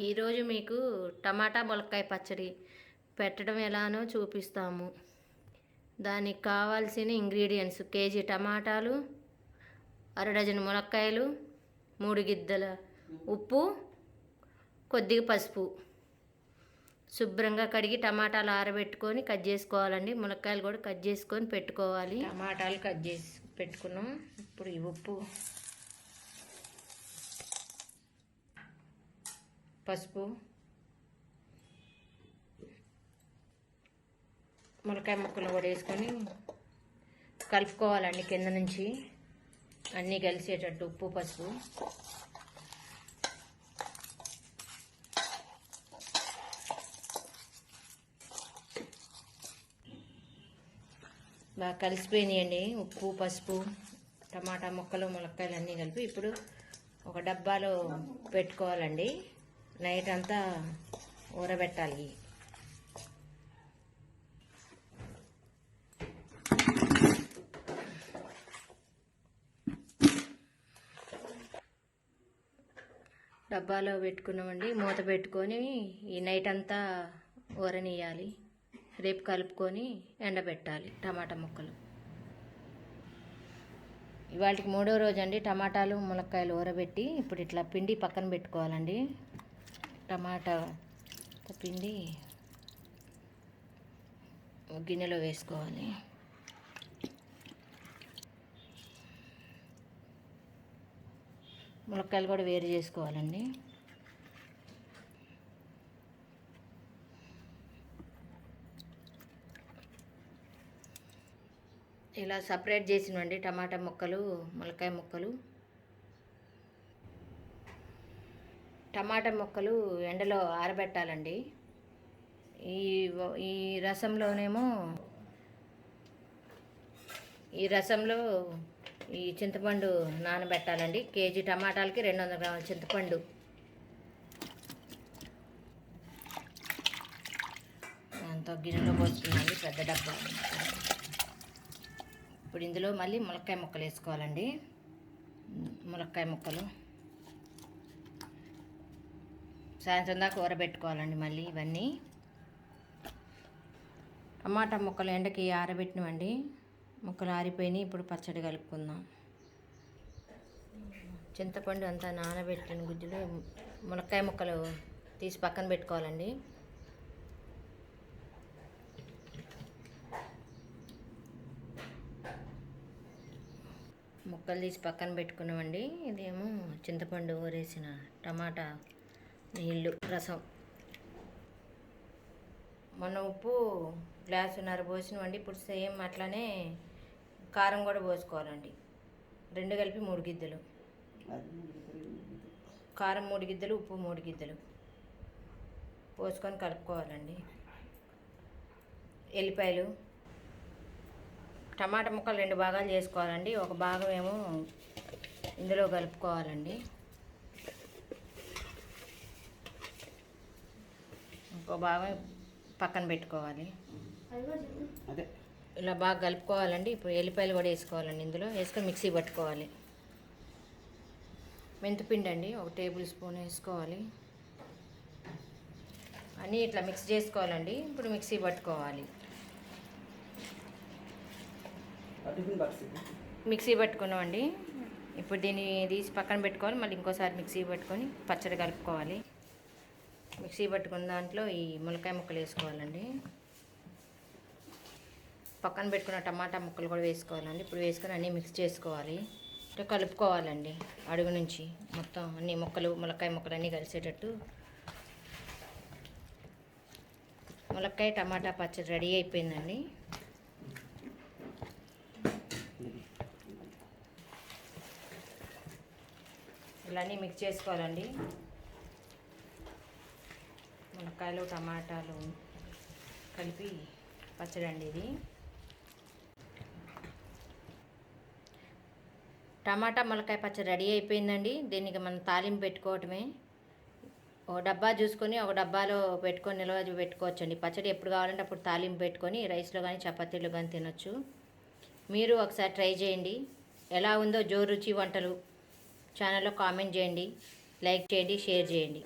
ఈరోజు మీకు టమాటా ములక్కాయ పచ్చడి పెట్టడం ఎలానో చూపిస్తాము. దానికి కావాల్సిన ఇంగ్రీడియంట్స్: కేజీ టమాటాలు, అరడజన్ ములక్కాయలు, 3 గిద్దల ఉప్పు, కొద్దిగా పసుపు. శుభ్రంగా కడిగి టమాటాలు ఆరబెట్టుకొని కట్ చేసుకోవాలండి. ములక్కాయలు కూడా కట్ చేసుకొని పెట్టుకోవాలి. టమాటాలు కట్ చేసి పెట్టుకున్నాం. ఇప్పుడు ఈ ఉప్పు, పసుపు, ములక్కాయ ముక్కలు కూడా వేసుకొని కలుపుకోవాలండి. కింద నుంచి అన్నీ కలిసేటట్టు ఉప్పు పసుపు. బాగా కలిసిపోయినాయండి ఉప్పు పసుపు టమాటా ముక్కలు ములక్కాయలు అన్నీ కలిపి. ఇప్పుడు ఒక డబ్బాలో పెట్టుకోవాలండి. నైట్ అంతా ఊరబెట్టాలి. డబ్బాలో పెట్టుకున్నామండి. మూత పెట్టుకొని ఈ నైట్ అంతా ఊరనియాలి. రేపు కలుపుకొని ఎండబెట్టాలి టమాటా ముక్కలు. ఇవాళకి 3వ రోజు అండి. టమాటాలు ములక్కాయలు ఊరబెట్టి ఇప్పుడు ఇట్లా పిండి పక్కన పెట్టుకోవాలండి. టమాటా పిండి గిన్నెలో వేసుకోవాలి. ములక్కాయలు కూడా వేరు చేసుకోవాలండి. ఇలా సపరేట్ చేసినవండి టమాటా ముక్కలు ములక్కాయ ముక్కలు. టమాటా ముక్కలు ఎండలో ఆరబెట్టాలండి. ఈ రసంలో ఈ చింతపండు నానబెట్టాలండి. కేజీ టమాటాలకి 200 గ్రాముల చింతపండు. అంత గిన్నెలో పోసుకున్నాండి, పెద్ద డబ్బా. ఇప్పుడు ఇందులో మళ్ళీ ములక్కాయ ముక్కలు వేసుకోవాలండి. ములక్కాయ ముక్కలు సాయంత్రం దాకా ఊరబెట్టుకోవాలండి. మళ్ళీ ఇవన్నీ టమాటా ముక్కలు ఎండకి ఆరబెట్టినవండి. ముక్కలు ఆరిపోయినాయి. ఇప్పుడు పచ్చడి కలుపుకుందాం. చింతపండు అంతా నానబెట్టిన గుజ్జులో ములక్కాయ ముక్కలు తీసి పక్కన పెట్టుకోవాలండి. ముక్కలు తీసి పక్కన పెట్టుకున్నామండి. ఇదేమో చింతపండు ఊరేసిన టమాటా నీళ్ళు రసం. మొన్న ఉప్పు గ్లాసున్నర పోసినవండి. ఇప్పుడు సేమ్ అట్లానే కారం కూడా పోసుకోవాలండి. 2 కలిపి 3 గిద్దలు. కారం 3 గిద్దలు, ఉప్పు 3 గిద్దలు పోసుకొని కలుపుకోవాలండి. ఎల్లిపాయలు, టమాటా ముక్కలు 2 భాగాలు చేసుకోవాలండి. ఒక భాగం ఏమో ఇందులో కలుపుకోవాలండి. ఇంకో భాగం పక్కన పెట్టుకోవాలి. ఇలా బాగా కలుపుకోవాలండి. ఇప్పుడు ఎల్లిపాయలు కూడా వేసుకోవాలండి. ఇందులో వేసుకొని మిక్సీ పట్టుకోవాలి. మెంతిపిండి అండి 1 టేబుల్ స్పూన్ వేసుకోవాలి. అన్నీ ఇట్లా మిక్స్ చేసుకోవాలండి. ఇప్పుడు మిక్సీ పట్టుకోవాలి. మిక్సీ పట్టుకున్నామండి. ఇప్పుడు దీన్ని తీసి పక్కన పెట్టుకోవాలి. మళ్ళీ ఇంకోసారి మిక్సీ పట్టుకొని పచ్చడి కలుపుకోవాలి. మిక్సీ పట్టుకున్న దాంట్లో ఈ ములక్కాయ ముక్కలు వేసుకోవాలండి. పక్కన పెట్టుకున్న టమాటా ముక్కలు కూడా వేసుకోవాలండి. ఇప్పుడు వేసుకొని అన్నీ మిక్స్ చేసుకోవాలి. ఇట్లా కలుపుకోవాలండి. అడుగు నుంచి మొత్తం అన్ని ముక్కలు ములక్కాయ ముక్కలు అన్నీ కలిసేటట్టు. ములక్కాయ టమాటా పచ్చడి రెడీ అయిపోయిందండి. ఇలా అన్నీ మిక్స్ చేసుకోవాలండి. ములక్కాయలు టమాటాలు కలిపి పచ్చడి అండి ఇది. టమాటా ములక్కాయ పచ్చడి రెడీ అయిపోయిందండి. దీనికి మనం తాలింపు పెట్టుకోవటమే. ఒక డబ్బా చూసుకొని ఒక డబ్బాలో పెట్టుకొని నిల్వ పెట్టుకోవచ్చండి. పచ్చడి ఎప్పుడు కావాలంటే అప్పుడు తాలింపు పెట్టుకొని రైస్లో కానీ చపాతీలో కానీ తినొచ్చు. మీరు ఒకసారి ట్రై చేయండి. ఎలా ఉందో రుచి వంటలు ఛానల్లో కామెంట్ చేయండి, లైక్ చేయండి, షేర్ చేయండి.